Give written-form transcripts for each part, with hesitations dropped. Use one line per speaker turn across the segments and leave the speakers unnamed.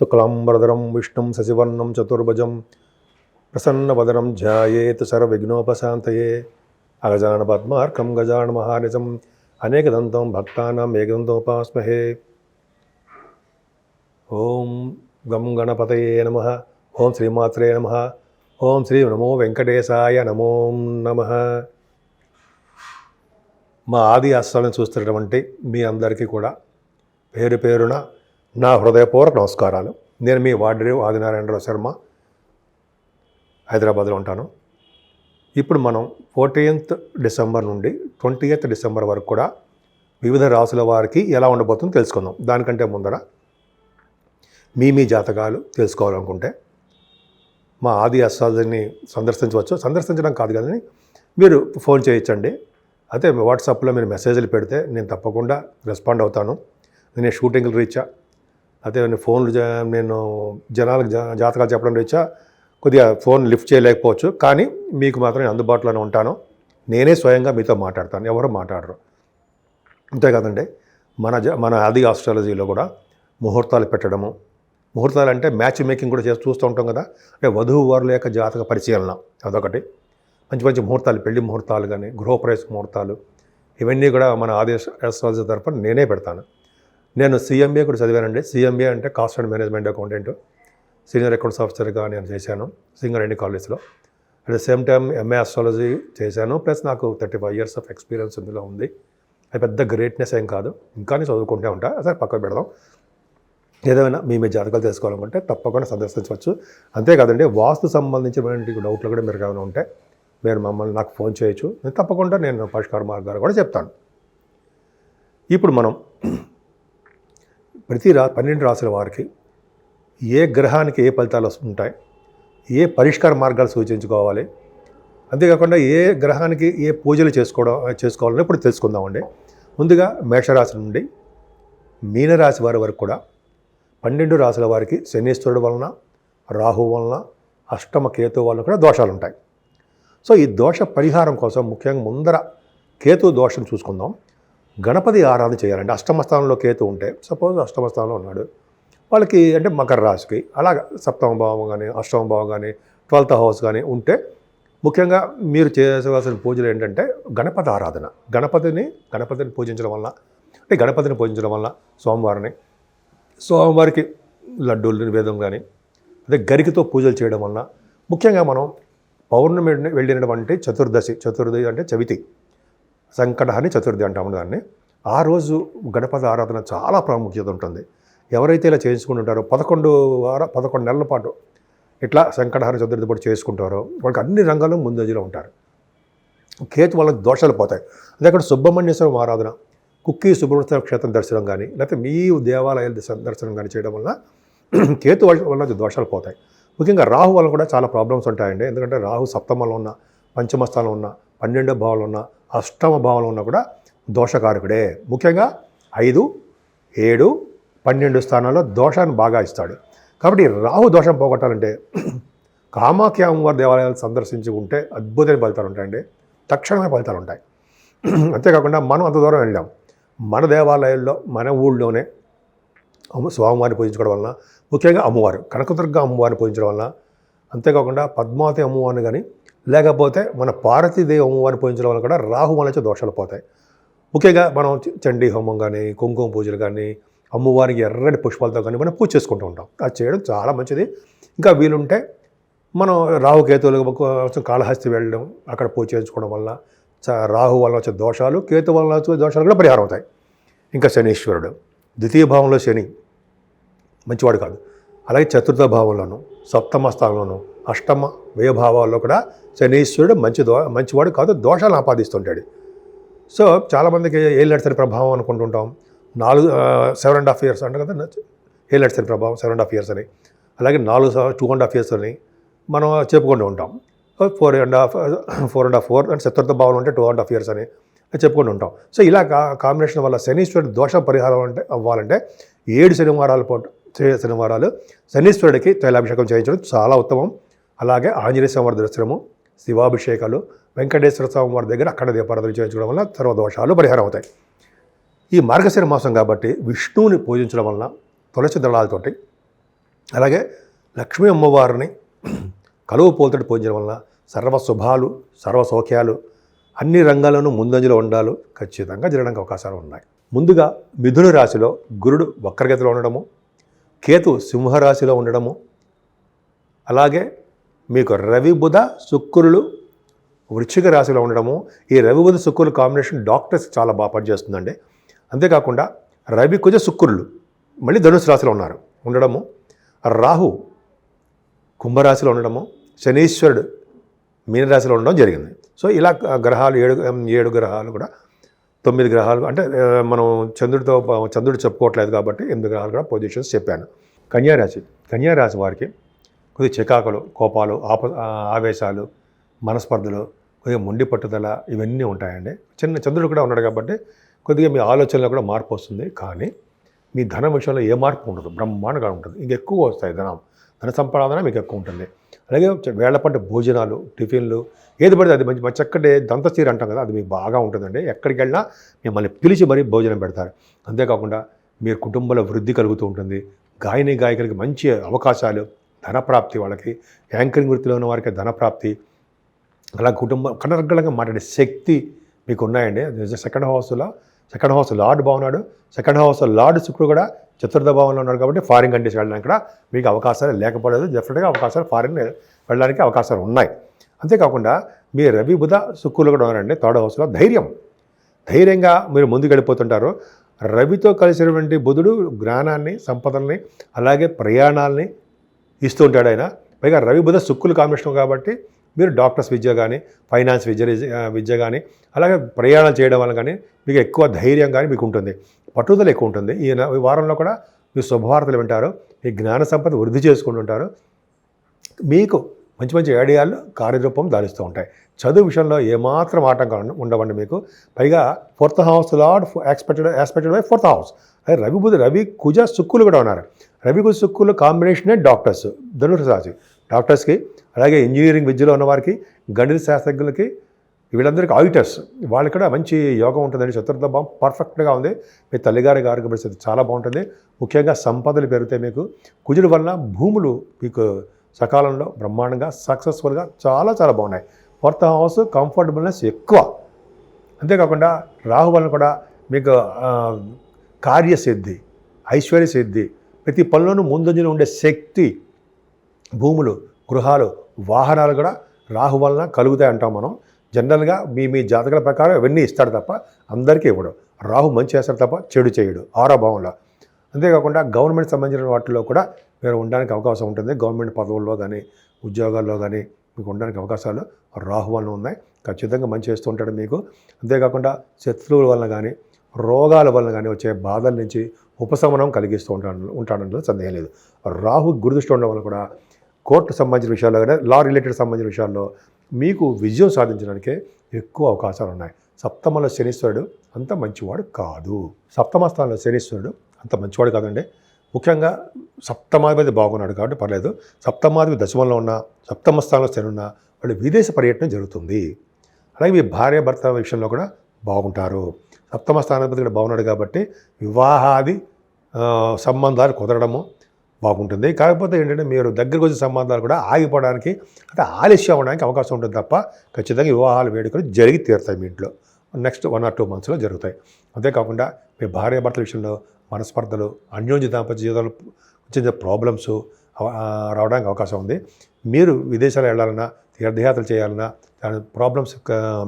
శుక్లాంబరధరం విష్ణుం శశివర్ణం చతుర్భుజం ప్రసన్నవదనం ధ్యాయేత్ సర్వవిఘ్నోపశాంతయే అగజాన పద్మార్కం గజాన మహానిజం అనేకదంతం భక్తానాం ఏకదంతోపాస్మహే. ఓం గం గణపతయే నమః. ఓం శ్రీమాత్రే నమః. ఓం శ్రీ నమో వెంకటేశాయ నమో నమః. మా ఆది ఆశ్రమాన్ని చూస్తున్నటువంటి మీ అందరికీ కూడా పేరు పేరున నా హృదయపూర్వక నమస్కారాలు. నేను మీ వార్డరేవ్ ఆదినారాయణరావు శర్మ, హైదరాబాద్లో ఉంటాను. ఇప్పుడు మనం 14th డిసెంబర్ నుండి 20th డిసెంబర్ వరకు కూడా వివిధ రాసుల వారికి ఎలా ఉండబోతుందో తెలుసుకుందాం. దానికంటే ముందర మీ జాతకాలు తెలుసుకోవాలనుకుంటే మా ఆది అస్ట్రాలజీని సందర్శించవచ్చు. సందర్శించడం కాదు కానీ మీరు ఫోన్ చేయొచ్చండి. అయితే వాట్సాప్లో మీరు మెసేజ్లు పెడితే నేను తప్పకుండా రెస్పాండ్ అవుతాను. నేను షూటింగ్లు రీచా, అయితే ఫోన్లు నేను జనాలకు జాతకాలు చెప్పడం రీచా కొద్దిగా ఫోన్ లిఫ్ట్ చేయలేకపోవచ్చు, కానీ మీకు మాత్రం నేను అందుబాటులోనే ఉంటాను. నేనే స్వయంగా మీతో మాట్లాడతాను, ఎవరు మాట్లాడరు. అంతే కదండి. మన ఆది ఆస్ట్రాలజీలో కూడా ముహూర్తాలు పెట్టడము, ముహూర్తాలు అంటే మ్యాచ్ మేకింగ్ కూడా చూస్తూ ఉంటాం కదా. అంటే వధువు వారుల యొక్క జాతక పరిశీలన అదొకటి. మంచి మంచి ముహూర్తాలు, పెళ్లి ముహూర్తాలు కానీ గృహప్రవేశ ముహూర్తాలు, ఇవన్నీ కూడా మన ఆది ఆస్ట్రాలజీ తరఫున నేనే పెడతాను. నేను CMA కూడా చదివానండి. CMA అంటే cost and management accountant, senior accounts ఆఫీసర్గా నేను చేశాను సింగరేణి కాలేజ్లో. At the same time MA astrology చేశాను. ప్లస్ నాకు 35 years ఆఫ్ ఎక్స్పీరియన్స్ ఇందులో ఉంది. అది పెద్ద గ్రేట్నెస్ ఏం కాదు, ఇంకా చదువుకుంటూ ఉంటా. అసలు పక్కకు పెడదాం. ఏదైనా మీ జాతకాలు తెలుసుకోవాలనుకుంటే తప్పకుండా సందర్శించవచ్చు. అంతేకాదండి, వాస్తు సంబంధించినటువంటి డౌట్లు కూడా మీరు ఏమైనా ఉంటే మీరు మమ్మల్ని నాకు ఫోన్ చేయొచ్చు. తప్పకుండా నేను పరిష్కార మార్గాలు కూడా చెప్తాను. ఇప్పుడు మనం ప్రతి 12 రాసుల వారికి ఏ గ్రహానికి ఏ ఫలితాలు ఉంటాయి, ఏ పరిష్కార మార్గాలు సూచించుకోవాలి, అంతేకాకుండా ఏ గ్రహానికి ఏ పూజలు చేసుకోవాలని ఇప్పుడు తెలుసుకుందామండి. ముందుగా మేషరాశి నుండి మీనరాశి వారి వరకు కూడా 12 రాశుల వారికి శనీశ్వరుడు వలన, రాహు వలన, అష్టమ కేతు వలన కూడా దోషాలు ఉంటాయి. సో ఈ దోష పరిహారం కోసం ముఖ్యంగా ముందర కేతు దోషం చూసుకుందాం. గణపతి ఆరాధన చేయాలండి. అష్టమ స్థానంలో కేతు ఉంటే, సపోజ్ అష్టమ స్థానంలో ఉన్నాడు వాళ్ళకి, అంటే మకర రాశికి అలాగ సప్తమ భావం కానీ అష్టమ భావం కానీ 12th house కానీ ఉంటే ముఖ్యంగా మీరు చేసేవలసిన పూజలు ఏంటంటే గణపతి ఆరాధన. గణపతిని పూజించడం వల్ల, అంటే గణపతిని పూజించడం వల్ల సోమవారికి లడ్డూలు నివేదం కానీ, అదే గరికతో పూజలు చేయడం వల్ల, ముఖ్యంగా మనం పౌర్ణమి వెళ్ళినటువంటి చతుర్థి అంటే చవితి, సంకటహని చతుర్థి అంటాము దాన్ని. ఆ రోజు గణపతి ఆరాధన చాలా ప్రాముఖ్యత ఉంటుంది. ఎవరైతే ఇలా చేసుకుంటుంటారో 11 నెలల పాటు ఇట్లా సంకటహని చతుర్థి పాటు చేసుకుంటారో వాళ్ళకి అన్ని రంగాల్లో ముందంజలో ఉంటారు. కేతు వల్ల దోషాలు పోతాయి. అదే అక్కడ సుబ్రహ్మణ్యేశ్వరం ఆరాధన, కుక్కి సుబ్రహ్మణ్య క్షేత్రం దర్శనం కానీ, లేకపోతే మీ దేవాలయాల దర్శనం కానీ చేయడం వల్ల కేతు వల్ల దోషాలు పోతాయి. ముఖ్యంగా రాహు వల్ల కూడా చాలా ప్రాబ్లమ్స్ ఉంటాయండి. ఎందుకంటే రాహు సప్తమంలో ఉన్న, పంచమ స్థానంలో ఉన్న, 12వ భావంలో ఉన్న, అష్టమ భావంలో ఉన్న కూడా దోషకారకుడే. ముఖ్యంగా 5, 7, 12 స్థానాల్లో దోషాన్ని బాగా ఇస్తాడు. కాబట్టి రాహు దోషం పోగొట్టాలంటే కామాఖ్య అమ్మవారి దేవాలయాలు సందర్శించి ఉంటే అద్భుతమైన ఫలితాలు ఉంటాయండి. తక్షణమే ఫలితాలు ఉంటాయి. అంతేకాకుండా మనం అంత దూరం వెళ్ళాం, మన దేవాలయాల్లో మన ఊళ్ళోనే స్వామివారిని పూజించడం వలన, ముఖ్యంగా అమ్మవారు కనకదుర్గ అమ్మవారిని పూజించడం వలన, అంతేకాకుండా పద్మావతి అమ్మవారిని కానీ, లేకపోతే మన పార్వతీదేవి అమ్మవారిని పూజించడం వల్ల కూడా రాహు వల్ల దోషాలు పోతాయి. ముఖ్యంగా మనం చండీ హోమం కానీ, కుంకుమ పూజలు కానీ, అమ్మవారికి ఎర్రటి పుష్పాలతో కానీ మనం పూజ చేసుకుంటూ ఉంటాం. అది చేయడం చాలా మంచిది. ఇంకా వీలుంటే మనం రాహుకేతువులు కాళహస్తి వెళ్ళడం, అక్కడ పూజ చేయించుకోవడం వల్ల రాహు వల్ల వచ్చే దోషాలు, కేతు వల్ల వచ్చే దోషాలు కూడా పరిహారం అవుతాయి. ఇంకా శనీశ్వరుడు ద్వితీయ భావంలో శని మంచివాడు కాదు. అలాగే చతుర్థ భావంలోను, సప్తమ స్థానంలోను, అష్టమ వ్యయభావాల్లో కూడా శనీశ్వరుడు మంచివాడు కాదు, దోషాలను ఆపాదిస్తుంటాడు. సో చాలామందికి ఏళ్ళనడిసరి ప్రభావం అనుకుంటుంటాం. 7.5 years అంటే కదా ఏళ్ళనడిసరి ప్రభావం 7.5 years అని, అలాగే 2.5 years అని మనం చెప్పుకుంటూ ఉంటాం. 4.5 అంటే చతుర్థ భావం అంటే 2.5 years అని చెప్పుకుంటూ ఉంటాం. సో ఇలా కాంబినేషన్ వల్ల శనీశ్వరుడు దోష పరిహారం అవ్వాలంటే 7 శనివారాలు శనీశ్వరుడికి తైలాభిషేకం చేయించడం చాలా ఉత్తమం. అలాగే ఆంజనేయ స్వామి దర్శనము, శివాభిషేకాలు, వెంకటేశ్వర స్వామి వారి దగ్గర అక్కడ దీపారాధన చేయించడం వల్ల సర్వదోషాలు పరిహారం అవుతాయి. ఈ మార్గశిర మాసం కాబట్టి విష్ణువుని పూజించడం వలన తులసి దళాలతోటి అలాగే లక్ష్మీ అమ్మవారిని కలువ పూలతోటి పూజించడం వలన సర్వ శుభాలు సర్వ సౌఖ్యాలు అన్ని రంగాల్లోనూ ముందంజలో ఉండాలి ఖచ్చితంగా జరగడానికి అవకాశాలు ఉన్నాయి. ముందుగా మిథున రాశిలో గురుడు వక్రగతిలో ఉండడము, కేతు సింహరాశిలో ఉండడము, అలాగే మీకు రవి బుధ శుక్రులు వృశ్చిక రాశిలో ఉండడము. ఈ రవి బుధ శుక్రుల కాంబినేషన్ డాక్టర్స్కి చాలా బాగా పనిచేస్తుందండి. అంతేకాకుండా రవి కుజ శుక్రులు మళ్ళీ ధనుసు రాశిలో ఉండడము, రాహు కుంభరాశిలో ఉండడము, శనీశ్వరుడు మీనరాశిలో ఉండడం జరిగింది. సో ఇలా గ్రహాలు ఏడు గ్రహాలు కూడా 9 గ్రహాలు అంటే మనం చంద్రుడు చెప్పుకోవట్లేదు కాబట్టి 8 గ్రహాలు కూడా పొజిషన్స్ చెప్పాను. కన్యారాశి వారికి కొద్దిగా చికాకులు, కోపాలు, ఆవేశాలు, మనస్పర్ధలు, కొద్దిగా మొండి పట్టుదల ఇవన్నీ ఉంటాయండి. చంద్రుడు కూడా ఉన్నాడు కాబట్టి కొద్దిగా మీ ఆలోచనలో కూడా మార్పు వస్తుంది. కానీ మీ ధనం విషయంలో ఏ మార్పు ఉండదు, బ్రహ్మాండంగా ఉంటుంది. ఇంకెక్కువ వస్తాయి ధన సంపాదన మీకు ఎక్కువ ఉంటుంది. అలాగే వేళ్లపంట భోజనాలు, టిఫిన్లు ఏది పడితే అది మంచి చక్కటి దంతచీర అంటాం కదా, అది మీకు బాగా ఉంటుందండి. ఎక్కడికి వెళ్ళినా మిమ్మల్ని పిలిచి మరీ భోజనం పెడతారు. అంతేకాకుండా మీరు కుటుంబంలో వృద్ధి కలుగుతూ ఉంటుంది. గాయకులకి మంచి అవకాశాలు, ధనప్రాప్తి, వాళ్ళకి యాంకరింగ్ వృత్తిలో ఉన్న వారికి ధనప్రాప్తి, అలా కుటుంబం కనరగలంగా మాట్లాడే శక్తి మీకు ఉన్నాయండి. సెకండ్ హౌస్ లార్డ్ బాగున్నాడు. సెకండ్ హౌస్ లార్డ్ శుక్రుడు కూడా చతుర్థ భావంలో ఉన్నాడు కాబట్టి ఫారిన్ కంట్రీస్ వెళ్ళడానికి కూడా మీకు అవకాశాలు లేకపోలేదు. డెఫినెట్గా అవకాశాలు ఫారిన్ వెళ్ళడానికి అవకాశాలు ఉన్నాయి. అంతేకాకుండా మీ రవి బుధ శుక్రులు కూడా ఉన్నారండి థర్డ్ హౌస్లో. ధైర్యంగా మీరు ముందుకు వెళ్ళిపోతుంటారు. రవితో కలిసినటువంటి బుధుడు జ్ఞానాన్ని, సంపదల్ని, అలాగే ప్రయాణాలని ఇస్తూ ఉంటాడు ఆయన. పైగా రవి బుధ శుక్రులు కాంబినేషన్ కాబట్టి మీరు డాక్టర్స్ విద్య కానీ, ఫైనాన్స్ విద్య కానీ, అలాగే ప్రయాణాలు చేయడం వల్ల కానీ మీకు ఎక్కువ ధైర్యం కానీ మీకు ఉంటుంది, పట్టుదల ఎక్కువ ఉంటుంది. ఈ వారంలో కూడా మీరు శుభవార్తలు వింటారు, మీ జ్ఞాన సంపద వృద్ధి చేసుకుంటుంటారు. మీకు మంచి ఐడియాలు కార్యరూపం దాలిస్తూ ఉంటాయి. చదువు విషయంలో ఏమాత్రం ఆటంకం ఉండవండి మీకు. పైగా 4th house lord యాస్పెక్టెడ్ by 4th house. అదే రవి కుజ శుక్రులు కూడా ఉన్నారు. రవి కుజ శుక్రులు కాంబినేషనే డాక్టర్స్, ధనుసు రాశి డాక్టర్స్కి, అలాగే ఇంజనీరింగ్ విద్యలో ఉన్నవారికి, గణిత శాస్త్రజ్ఞులకి, వీళ్ళందరికీ ఆడిటర్స్ వాళ్ళకి కూడా మంచి యోగం ఉంటుందండి. చతుర్థ భావం పర్ఫెక్ట్గా ఉంది. మీ తల్లిగారి ఆరోగ్య పరిస్థితి చాలా బాగుంటుంది. ముఖ్యంగా సంపదలు పెరిగితే మీకు కుజుడు వలన భూములు మీకు సకాలంలో బ్రహ్మాండంగా సక్సెస్ఫుల్గా చాలా బాగున్నాయి. 4th హౌస్ కంఫర్టబుల్నెస్ ఎక్కువ. అంతేకాకుండా రాహు వలన కూడా మీకు కార్యసిద్ధి, ఐశ్వర్య సిద్ధి, ప్రతి పనిలోనూ ముందంజలో ఉండే శక్తి, భూములు, గృహాలు, వాహనాలు కూడా రాహు వలన కలుగుతాయి అంటాం మనం. జనరల్గా మీ జాతకాల ప్రకారం ఇవన్నీ ఇస్తాడు తప్ప అందరికీ ఇవ్వడు. రాహు మంచి చేస్తాడు తప్ప చెడు చేయడు 6వ భావంలో. అంతేకాకుండా గవర్నమెంట్ సంబంధించిన వాటిలో కూడా మీరు ఉండడానికి అవకాశం ఉంటుంది. గవర్నమెంట్ పదవుల్లో కానీ, ఉద్యోగాల్లో కానీ మీకు ఉండడానికి అవకాశాలు రాహు వలన ఉన్నాయి. ఖచ్చితంగా మంచి చేస్తూ ఉంటాడు మీకు. అంతేకాకుండా శత్రువుల వలన కానీ, రోగాల వలన కానీ వచ్చే బాధల నుంచి ఉపశమనం కలిగిస్తూ ఉంటాడంటే సందేహం లేదు. రాహు గురుదృష్టి ఉండడం వల్ల కూడా కోర్టు సంబంధించిన విషయాల్లో కానీ, లా రిలేటెడ్ సంబంధించిన విషయాల్లో మీకు విజయం సాధించడానికే ఎక్కువ అవకాశాలు ఉన్నాయి. సప్తమంలో శనీశ్వరుడు అంత మంచివాడు కాదు. సప్తమ స్థానంలో శనీశ్వరుడు అంత మంచివాడు కాదండి. ముఖ్యంగా సప్తమాధిపతి బాగున్నాడు కాబట్టి పర్లేదు. సప్తమాధిపతి దశమంలో ఉన్న, సప్తమ స్థానంలో శని ఉన్న వాళ్ళు విదేశ పర్యటన జరుగుతుంది. అలాగే మీ భార్యాభర్త విషయంలో కూడా బాగుంటారు. సప్తమ స్థానాధిపతి కూడా బాగున్నాడు కాబట్టి వివాహాది సంబంధాలు కుదరడము బాగుంటుంది. కాకపోతే ఏంటంటే మీరు దగ్గరకు వచ్చే సంబంధాలు కూడా ఆగిపోవడానికి, అంటే ఆలస్యం అవ్వడానికి అవకాశం ఉంటుంది తప్ప ఖచ్చితంగా వివాహాల వేడుకలు జరిగి తీరుతాయి మీ ఇంట్లో. నెక్స్ట్ 1 or 2 monthsలో జరుగుతాయి. అంతేకాకుండా మీ భార్యాభర్తల విషయంలో మనస్పర్ధలు, అన్యోన్య దాంపత్య జీవితాలు చిన్న ప్రాబ్లమ్స్ రావడానికి అవకాశం ఉంది. మీరు విదేశాలు వెళ్ళాలన్నా, తీర్థయాత్రలు చేయాలన్నా దాని ప్రాబ్లమ్స్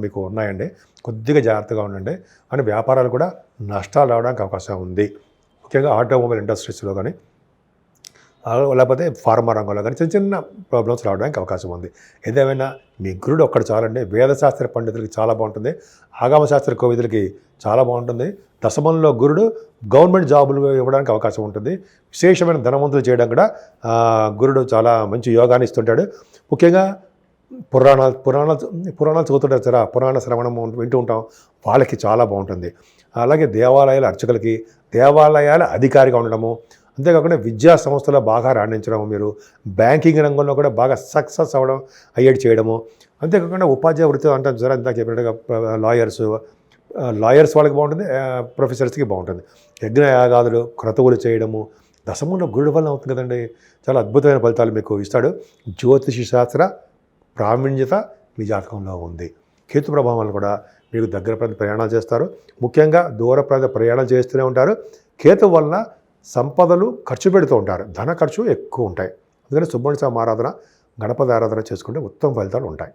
మీకు ఉన్నాయండి. కొద్దిగా జాగ్రత్తగా ఉండండి. అని వ్యాపారాలు కూడా నష్టాలు రావడానికి అవకాశం ఉంది. ముఖ్యంగా ఆటోమొబైల్ ఇండస్ట్రీస్లో కానీ, లేకపోతే ఫార్మా రంగంలో కానీ చిన్న ప్రాబ్లమ్స్ రావడానికి అవకాశం ఉంది. ఏదేమైనా మీ గురుడు ఒక్కడు చాలండి. వేదశాస్త్ర పండితులకి చాలా బాగుంటుంది, ఆగమశాస్త్ర కోవిదులకి చాలా బాగుంటుంది. దశమంలో గురుడు గవర్నమెంట్ జాబులు ఇవ్వడానికి అవకాశం ఉంటుంది. విశేషమైన ధనవంతులు చేయడం కూడా గురుడు చాలా మంచి యోగాన్ని ఇస్తుంటాడు. ముఖ్యంగా పురాణాలు చదువుతుంటారు సరే, పురాణ శ్రవణం వింటూ ఉంటాం, వాళ్ళకి చాలా బాగుంటుంది. అలాగే దేవాలయాల అర్చకులకి, దేవాలయాల అధికారిగా ఉండడము, అంతేకాకుండా విద్యా సంస్థలో బాగా రాణించడం, మీరు బ్యాంకింగ్ రంగంలో కూడా బాగా సక్సెస్ అవ్వడం, అయ్యేది చేయడము, అంతేకాకుండా ఉపాధ్యాయ వృత్తి అంటాం సరే, ఇందాక చెప్పినట్టుగా లాయర్స్ వాళ్ళకి బాగుంటుంది, ప్రొఫెసర్స్కి బాగుంటుంది. యజ్ఞయాగాదులు, క్రతువులు చేయడము, దశమంలో గురుడు వలన అవుతుంది కదండి. చాలా అద్భుతమైన ఫలితాలు మీకు ఇస్తాడు. జ్యోతిష శాస్త్ర ప్రావీణ్యత మీ జాతకంలో ఉంది. కేతు ప్రభావం వల్ల కూడా మీకు దగ్గర ప్రాంత ప్రయాణాలు చేస్తారు. ముఖ్యంగా దూర ప్రాంత ప్రయాణాలు చేస్తూనే ఉంటారు. కేతు వలన సంపదలు ఖర్చు పెడుతూ ఉంటారు. ధన ఖర్చు ఎక్కువ ఉంటాయి. అందుకని సుబ్రహ్మణ్య స్వామి ఆరాధన, గణపతి ఆరాధన చేసుకుంటే ఉత్తమ ఫలితాలు ఉంటాయి.